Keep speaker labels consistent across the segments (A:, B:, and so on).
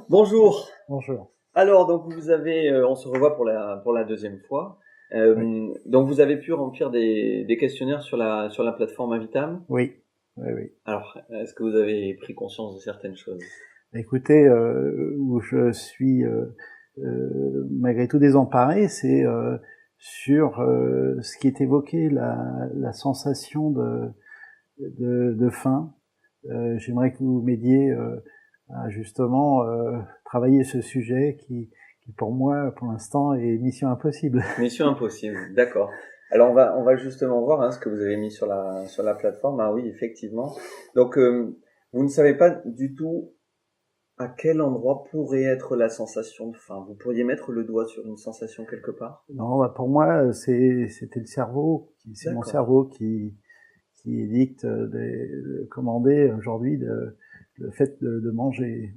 A: Bonjour.
B: Bonjour.
A: Alors, donc on se revoit pour la deuxième fois.
B: Oui,
A: Donc vous avez pu remplir des questionnaires sur la plateforme Invitam.
B: oui, oui, oui.
A: Alors, est-ce que vous avez pris conscience de certaines choses?
B: Écoutez, où je suis malgré tout désemparé, c'est sur ce qui est évoqué, la sensation de faim. J'aimerais que vous m'aidiez à justement travailler ce sujet qui pour moi, pour l'instant, est mission impossible.
A: Mission impossible, d'accord. Alors on va justement voir ce que vous avez mis sur la plateforme. Ah oui, effectivement. Donc vous ne savez pas du tout à quel endroit pourrait être la sensation de faim. Vous pourriez mettre le doigt sur une sensation quelque part?
B: Non, bah pour moi, c'était le cerveau, c'est mon
A: D'accord.
B: cerveau qui dicte commander aujourd'hui le fait de manger.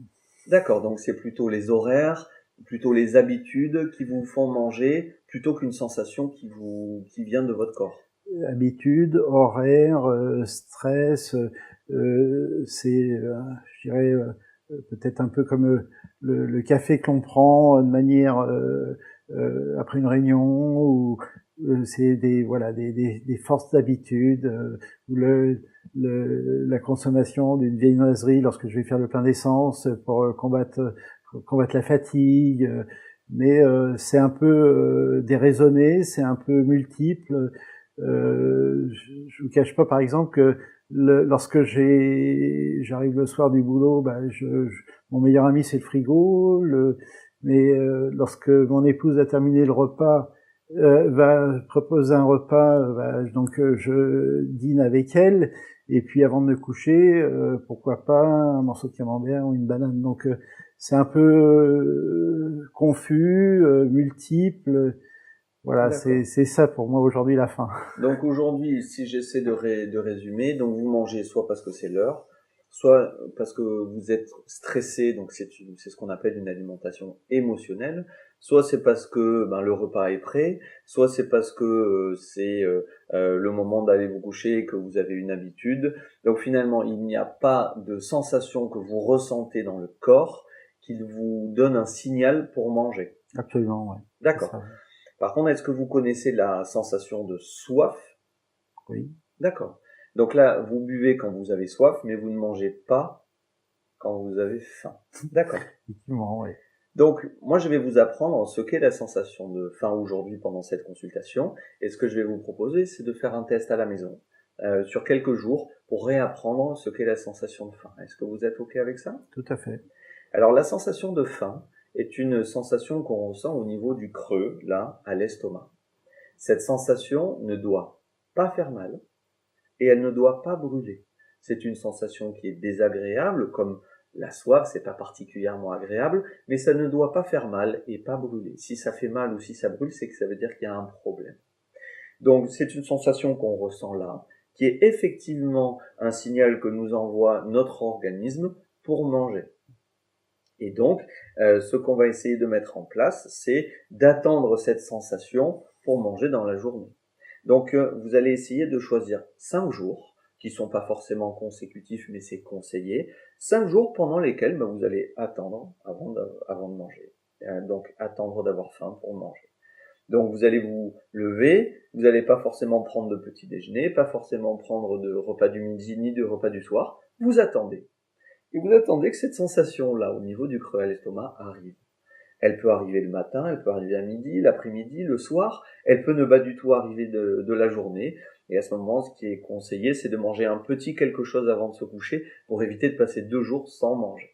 A: D'accord, donc c'est plutôt les horaires, plutôt les habitudes qui vous font manger, plutôt qu'une sensation qui vient de votre corps.
B: Habitude, horaire, stress, c'est, je dirais, peut-être un peu comme le café que l'on prend de manière après une réunion, ou c'est des forces d'habitude, ou la consommation d'une viennoiserie lorsque je vais faire le plein d'essence pour combattre la fatigue. Mais c'est un peu déraisonné, c'est un peu multiple. Je vous cache pas, par exemple, que lorsque j'arrive le soir du boulot, mon meilleur ami c'est le frigo. Mais lorsque mon épouse a terminé le repas, va proposer un repas, je dîne avec elle. Et puis avant de me coucher, pourquoi pas un morceau de camembert ou une banane. Donc c'est un peu confus, multiple. Voilà,
A: D'accord.
B: c'est ça pour moi aujourd'hui la fin.
A: Donc aujourd'hui, si j'essaie de résumer, donc vous mangez soit parce que c'est l'heure, soit parce que vous êtes stressé, donc c'est ce qu'on appelle une alimentation émotionnelle, soit c'est parce que le repas est prêt, soit c'est parce que c'est le moment d'aller vous coucher et que vous avez une habitude. Donc finalement, il n'y a pas de sensation que vous ressentez dans le corps qui vous donne un signal pour manger.
B: Absolument, ouais. C'est
A: D'accord.
B: ça.
A: Par contre, est-ce que vous connaissez la sensation de soif?
B: Oui.
A: D'accord. Donc là, vous buvez quand vous avez soif, mais vous ne mangez pas quand vous avez faim. D'accord.
B: Effectivement, oui.
A: Donc, moi, je vais vous apprendre ce qu'est la sensation de faim aujourd'hui pendant cette consultation. Et ce que je vais vous proposer, c'est de faire un test à la maison, sur quelques jours, pour réapprendre ce qu'est la sensation de faim. Est-ce que vous êtes OK avec ça?
B: Tout à fait.
A: Alors, la sensation de faim est une sensation qu'on ressent au niveau du creux, là, à l'estomac. Cette sensation ne doit pas faire mal, et elle ne doit pas brûler. C'est une sensation qui est désagréable, comme la soif, c'est pas particulièrement agréable, mais ça ne doit pas faire mal et pas brûler. Si ça fait mal ou si ça brûle, c'est que ça veut dire qu'il y a un problème. Donc c'est une sensation qu'on ressent là, qui est effectivement un signal que nous envoie notre organisme pour manger. Et donc, ce qu'on va essayer de mettre en place, c'est d'attendre cette sensation pour manger dans la journée. Donc, vous allez essayer de choisir 5 jours, qui sont pas forcément consécutifs, mais c'est conseillé. 5 jours pendant lesquels vous allez attendre avant de manger. Donc, attendre d'avoir faim pour manger. Donc, vous allez vous lever, vous n'allez pas forcément prendre de petit déjeuner, pas forcément prendre de repas du midi ni de repas du soir. Vous attendez. Et vous attendez que cette sensation-là, au niveau du creux à l'estomac, arrive. Elle peut arriver le matin, elle peut arriver à midi, l'après-midi, le soir, elle peut ne pas du tout arriver de la journée. Et à ce moment, ce qui est conseillé, c'est de manger un petit quelque chose avant de se coucher pour éviter de passer 2 jours sans manger.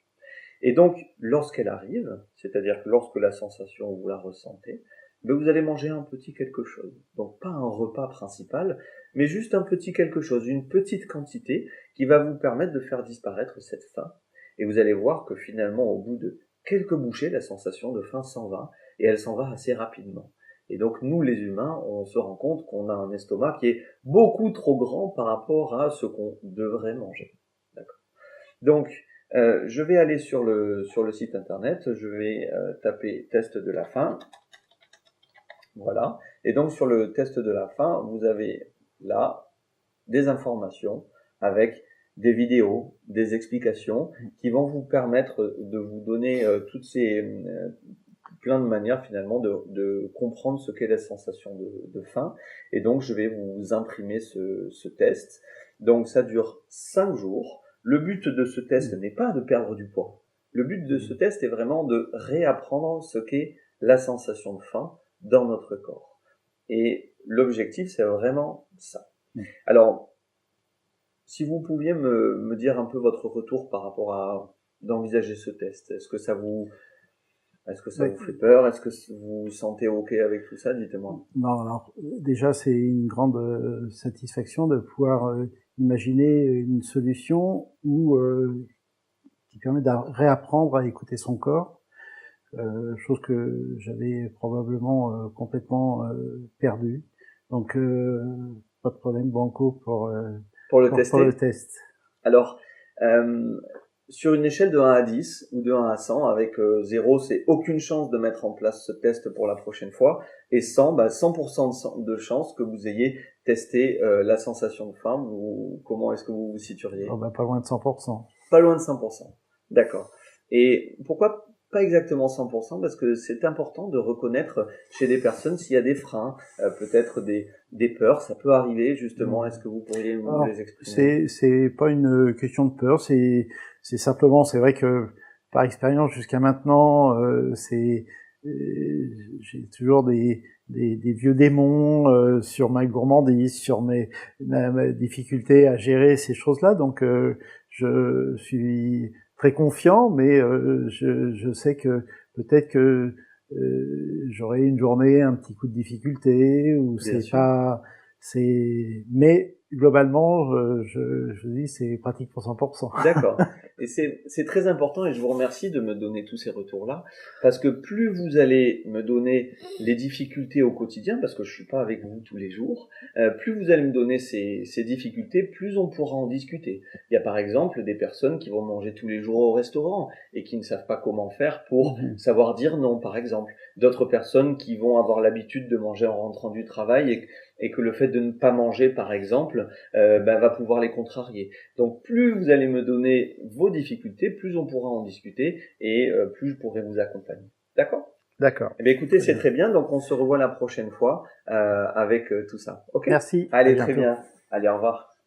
A: Et donc, lorsqu'elle arrive, c'est-à-dire que lorsque la sensation, vous la ressentez, vous allez manger un petit quelque chose. Donc pas un repas principal, mais juste un petit quelque chose, une petite quantité qui va vous permettre de faire disparaître cette faim. Et vous allez voir que finalement, au bout de quelques bouchées, la sensation de faim s'en va, et elle s'en va assez rapidement. Et donc nous, les humains, on se rend compte qu'on a un estomac qui est beaucoup trop grand par rapport à ce qu'on devrait manger. D'accord. Donc, je vais aller sur le site internet, je vais taper test de la faim, voilà. Et donc sur le test de la faim, vous avez là des informations avec des vidéos, des explications qui vont vous permettre de vous donner toutes ces plein de manières finalement de comprendre ce qu'est la sensation de faim. Et donc je vais vous imprimer ce test. Donc ça dure 5 jours. Le but de ce test n'est pas de perdre du poids. Le but de ce test est vraiment de réapprendre ce qu'est la sensation de faim dans notre corps. Et l'objectif, c'est vraiment ça. Alors, si vous pouviez me dire un peu votre retour par rapport à d'envisager ce test, est-ce que ça vous fait peur? Est-ce que vous vous sentez OK avec tout ça? Dites-moi.
B: Non, alors déjà c'est une grande satisfaction de pouvoir imaginer une solution qui permet de réapprendre à écouter son corps, chose que j'avais probablement complètement perdue. Donc pas de problème, banco pour le test.
A: Alors, sur une échelle de 1 à 10 ou de 1 à 100, avec 0, c'est aucune chance de mettre en place ce test pour la prochaine fois, et 100, 100% de chance que vous ayez testé la sensation de faim. Comment est-ce que vous vous situeriez?
B: Pas loin de 100%.
A: Pas loin de 100%. D'accord. Et pourquoi pas exactement 100%? Parce que c'est important de reconnaître chez des personnes s'il y a des freins, peut-être des peurs, ça peut arriver justement. Est-ce que vous pourriez les exprimer?
B: C'est pas une question de peur, c'est simplement, c'est vrai que par expérience jusqu'à maintenant, j'ai toujours des vieux démons sur ma gourmandise, sur ma difficulté à gérer ces choses-là. Donc je suis très confiant, mais je sais que peut-être que j'aurai une journée un petit coup de difficulté, ou mais globalement, je dis c'est pratique pour 100%.
A: D'accord. Et c'est très important, et je vous remercie de me donner tous ces retours-là, parce que plus vous allez me donner les difficultés au quotidien, parce que je suis pas avec vous tous les jours, plus vous allez me donner ces difficultés, plus on pourra en discuter. Il y a par exemple des personnes qui vont manger tous les jours au restaurant et qui ne savent pas comment faire pour savoir dire non, par exemple. D'autres personnes qui vont avoir l'habitude de manger en rentrant du travail et que le fait de ne pas manger, par exemple, va pouvoir les contrarier. Donc plus vous allez me donner vos difficultés, plus on pourra en discuter, et plus je pourrai vous accompagner. D'accord?
B: D'accord.
A: Eh bien, écoutez, c'est très bien. Donc on se revoit la prochaine fois avec tout ça. Ok?
B: Merci.
A: Allez, très bien. Allez, au revoir.